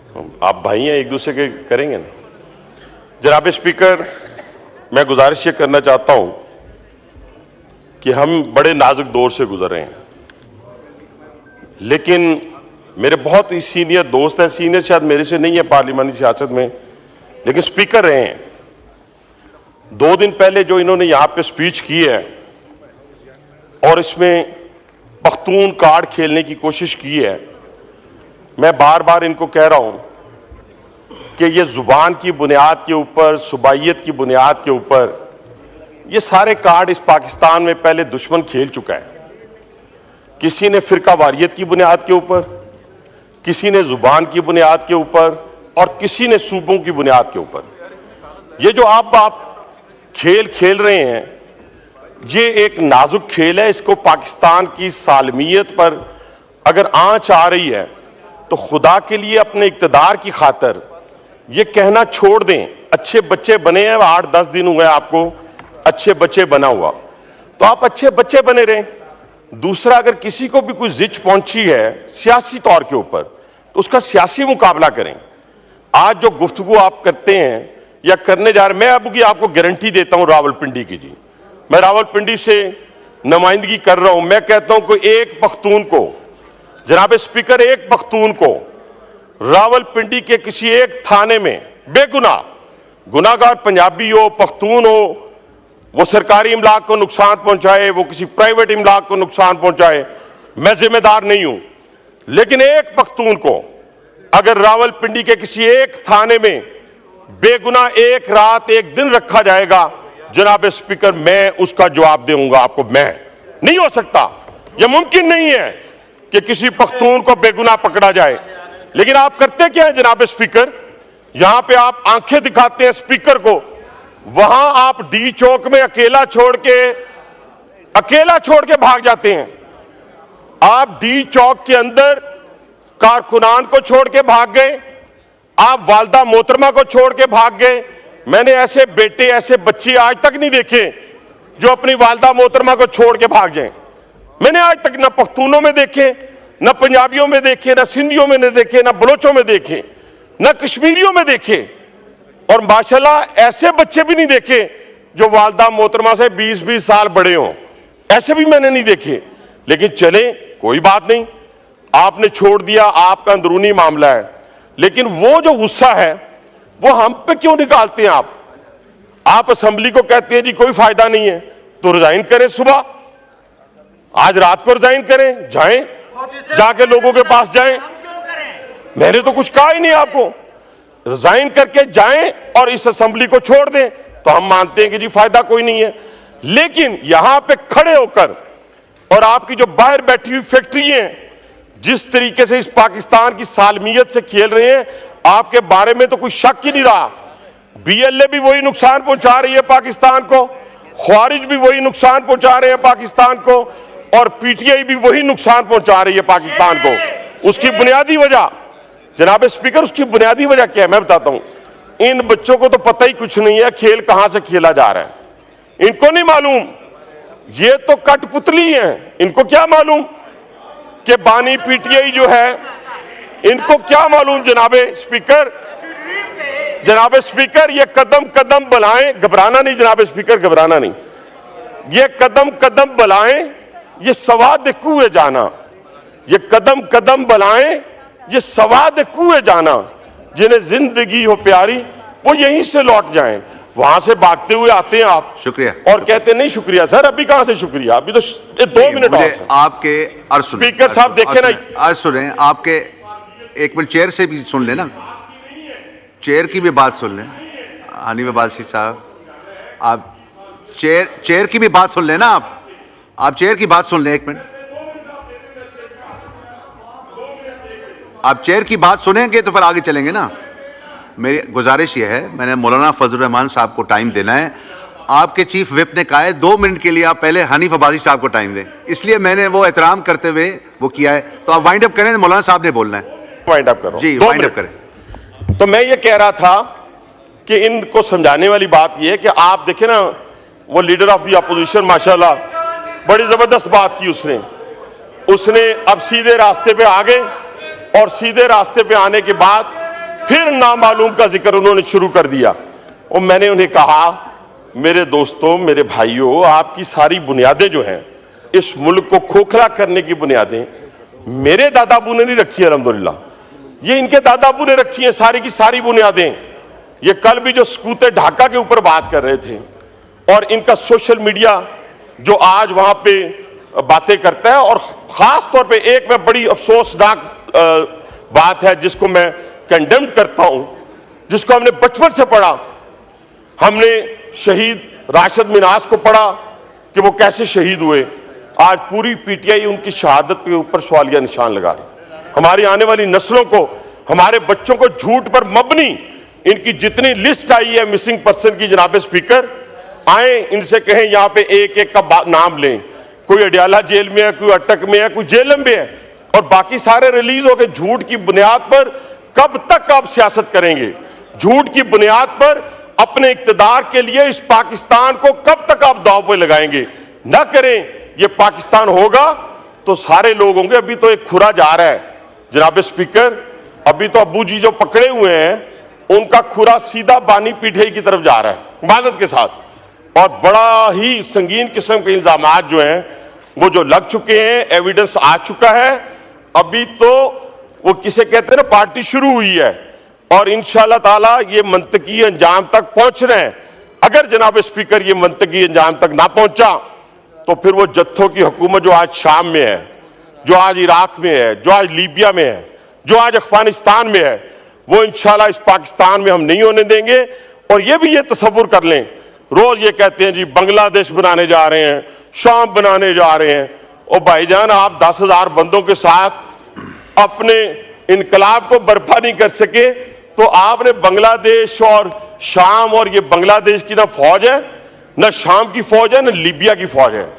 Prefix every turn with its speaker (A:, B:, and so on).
A: आप भाई हैं, एक दूसरे के करेंगे ना। जनाब स्पीकर, मैं गुजारिश ये करना चाहता हूं कि हम बड़े नाजुक दौर से गुजर रहे हैं, लेकिन मेरे बहुत ही सीनियर दोस्त हैं, सीनियर शायद मेरे से नहीं है पार्लिमानी सियासत में, लेकिन स्पीकर रहे हैं। 2 दिन पहले जो इन्होंने यहां पे स्पीच की है और इसमें पख्तून कार्ड खेलने की कोशिश की है, मैं बार बार इनको कह रहा हूं कि ये जुबान की बुनियाद के ऊपर, सुबाइयत की बुनियाद के ऊपर ये सारे कार्ड इस पाकिस्तान में पहले दुश्मन खेल चुका है। किसी ने फिरका वारियत की बुनियाद के ऊपर, किसी ने जुबान की बुनियाद के ऊपर और किसी ने सूबों की बुनियाद के ऊपर। ये जो आप खेल खेल रहे हैं, ये एक नाजुक खेल है। इसको पाकिस्तान की सालमियत पर अगर आंच आ रही है तो खुदा के लिए अपने इक्तदार की खातर ये कहना छोड़ दें। अच्छे बच्चे बने हैं, 8-10 दिन हुए आपको अच्छे बच्चे बना हुआ, तो आप अच्छे बच्चे बने रहें। दूसरा, अगर किसी को भी कोई जिच पहुंची है सियासी तौर के ऊपर तो उसका सियासी मुकाबला करें। आज जो गुफ्तगू आप करते हैं या करने जा रहे हैं, मैं अब की आपको गारंटी देता हूं रावलपिंडी की जी, मैं रावलपिंडी से नुमाइंदगी कर रहा हूं। मैं कहता हूं कि एक पख्तून को, जनाब स्पीकर, एक पख्तून को रावलपिंडी के किसी एक थाने में बेगुनाह, गुनाहगार पंजाबी हो, पख्तून हो, वो सरकारी इमलाक को नुकसान पहुंचाए, वो किसी प्राइवेट इमलाक को नुकसान पहुंचाए, मैं जिम्मेदार नहीं हूं। लेकिन एक पख्तून को अगर रावलपिंडी के किसी एक थाने में बेगुनाह एक रात एक दिन रखा जाएगा, जनाब स्पीकर, मैं उसका जवाब दूंगा आपको। मैं नहीं हो सकता, यह मुमकिन नहीं है कि किसी पख्तून को बेगुनाह पकड़ा जाए। लेकिन आप करते क्या है जनाब स्पीकर, यहां पे आप आंखें दिखाते हैं स्पीकर को, वहां आप डी चौक में अकेला छोड़ के भाग जाते हैं। आप डी चौक के अंदर कारकुनान को छोड़ के भाग गए, आप वालदा मोहतरमा को छोड़ के भाग गए। मैंने ऐसे बेटे, ऐसे बच्चे आज तक नहीं देखे जो अपनी वालदा मोहतरमा को छोड़ के भाग जाएं। मैंने आज तक ना पख्तूनों में देखे, ना पंजाबियों में देखे, ना सिंधियों में नहीं देखे, ना बलोचों में देखे, ना कश्मीरियों में देखे, और माशाल्लाह ऐसे बच्चे भी नहीं देखे जो वालदा मोहतरमा से 20-20 साल बड़े हों, ऐसे भी मैंने नहीं देखे। लेकिन चले, कोई बात नहीं, आपने छोड़ दिया, आपका अंदरूनी मामला है। लेकिन वो जो गुस्सा है वो हम पे क्यों निकालते हैं आप असेंबली को कहते हैं जी कोई फायदा नहीं है, तो रिजाइन करें, सुबह आज रात को रिजाइन करें, जाएं, जाके लोगों के पास जाएं। मैंने तो कुछ कहा ही नहीं आपको, रिजाइन करके जाएं और इस असेंबली को छोड़ दें, तो हम मानते हैं कि जी फायदा कोई नहीं है। लेकिन यहां पे खड़े होकर और आपकी जो बाहर बैठी हुई फैक्ट्री हैं, जिस तरीके से इस पाकिस्तान की सालमियत से खेल रहे हैं, आपके बारे में तो कोई शक ही नहीं रहा। बीएलए भी वही नुकसान पहुंचा रही है पाकिस्तान को, ख्वारिज भी वही नुकसान पहुंचा रहे हैं पाकिस्तान को, और पीटीआई भी वही नुकसान पहुंचा रही है पाकिस्तान को। उसकी बुनियादी वजह जनाब स्पीकर, उसकी बुनियादी वजह क्या है मैं बताता हूं। इन बच्चों को तो पता ही कुछ नहीं है खेल कहां से खेला जा रहा है, इनको नहीं मालूम। ये तो कठपुतली हैं, इनको क्या मालूम कि बानी पीटीआई जो है, इनको क्या मालूम। जनाब स्पीकर, ये कदम कदम बढ़ाएं, घबराना नहीं जनाब स्पीकर, घबराना नहीं, ये कदम कदम बढ़ाएं, ये सवाद कुएं जाना, ये कदम कदम बढ़ाएं, ये सवाद कुएं जाना, जिन्हें जिंदगी हो प्यारी वो यहीं से लौट जाएं। वहां से भागते हुए आते हैं आप, शुक्रिया, और कहते नहीं शुक्रिया। सर अभी कहां से शुक्रिया, अभी तो 2 मिनट और
B: आपके।
A: स्पीकर साहब देखे ना,
B: आज सुने आपके, एक मिनट चेयर से भी सुन लेना, चेयर की भी बात सुन लें। हनीफ अब्बासी साहब, आप चेयर की भी बात सुन लेना, आप चेयर की बात सुन लें, एक मिनट। आप चेयर की बात सुनेंगे तो फिर आगे चलेंगे ना। मेरी गुजारिश ये है, मैंने मौलाना फजल रहमान साहब को टाइम देना है। आपके चीफ विप ने कहा है 2 मिनट के लिए आप पहले हनीफ अब्बासी साहब को टाइम दें, इसलिए मैंने वो एहतराम करते हुए वो किया है। तो आप वाइंड अप करें, मौलाना साहब ने बोलना है।
A: वाइंड अप करो जी,
B: वाइंड अप करें।
A: तो मैं ये कह रहा था कि इनको समझाने वाली बात ये है कि आप देखें ना, वो लीडर ऑफ द अपोजिशन माशाल्लाह बड़ी जबरदस्त बात की उसने अब सीधे रास्ते पे आ गए, और सीधे रास्ते पे आने के बाद फिर नामालूम का जिक्र उन्होंने शुरू कर दिया। और मैंने उन्हें कहा, मेरे दोस्तों, मेरे भाइयों, आपकी सारी बुनियादें जो हैं, इस मुल्क को खोखला करने की बुनियादें मेरे दादाबू ने नहीं रखी है, अल्हम्दुलिल्लाह, ये इनके दादाबू ने रखी है सारी की सारी बुनियादें। ये कल भी जो सकूते ढाका के ऊपर बात कर रहे थे, और इनका सोशल मीडिया जो आज वहां पे बातें करता है, और खास तौर पे एक में बड़ी अफसोसनाक बात है जिसको मैं कंडेम करता हूं, जिसको हमने बचपन से पढ़ा। हमने शहीद राशिद मिनास को पढ़ा कि वो कैसे शहीद हुए। आज पूरी पीटीआई उनकी शहादत के ऊपर सवालिया निशान लगा रही। हमारी आने वाली नस्लों को, हमारे बच्चों को झूठ पर मबनी इनकी जितनी लिस्ट आई है मिसिंग पर्सन की, जनाब स्पीकर, आए इनसे कहें यहां पे एक एक का नाम लें। कोई अडियाला जेल में है, कोई अटक में है, कोई जेलम में है, और बाकी सारे रिलीज हो गए। झूठ की बुनियाद पर कब तक आप सियासत करेंगे? झूठ की बुनियाद पर अपने इक्तदार के लिए इस पाकिस्तान को कब तक आप दांव पे लगाएंगे? ना करें। ये पाकिस्तान होगा तो सारे लोग होंगे। अभी तो एक खुरा जा रहा है जनाब स्पीकर, अभी तो अब्बू जी जो पकड़े हुए हैं उनका खुरा सीधा बानी पीठे की तरफ जा रहा है माजत के साथ, और बड़ा ही संगीन किस्म के इल्जामात जो हैं वो जो लग चुके हैं, एविडेंस आ चुका है। अभी तो वो किसे कहते हैं ना, पार्टी शुरू हुई है, और इंशाअल्लाह ताला ये मंतकी अंजाम तक पहुंच रहे हैं। अगर जनाब स्पीकर ये मंतकी अंजाम तक ना पहुंचा तो फिर वो जत्थों की हुकूमत जो आज शाम में है, जो आज इराक में है, जो आज लीबिया में है, जो आज अफगानिस्तान में है, वो इंशाअल्लाह इस पाकिस्तान में हम नहीं होने देंगे। और ये भी ये तसव्वुर कर लें, रोज ये कहते हैं जी बांग्लादेश बनाने जा रहे हैं, शाम बनाने जा रहे हैं। और भाईजान, आप 10,000 बंदों के साथ अपने इनकलाब को बर्पा नहीं कर सके, तो आपने बांग्लादेश और शाम, और ये बांग्लादेश की ना फौज है, ना शाम की फौज है, ना लीबिया की फौज है।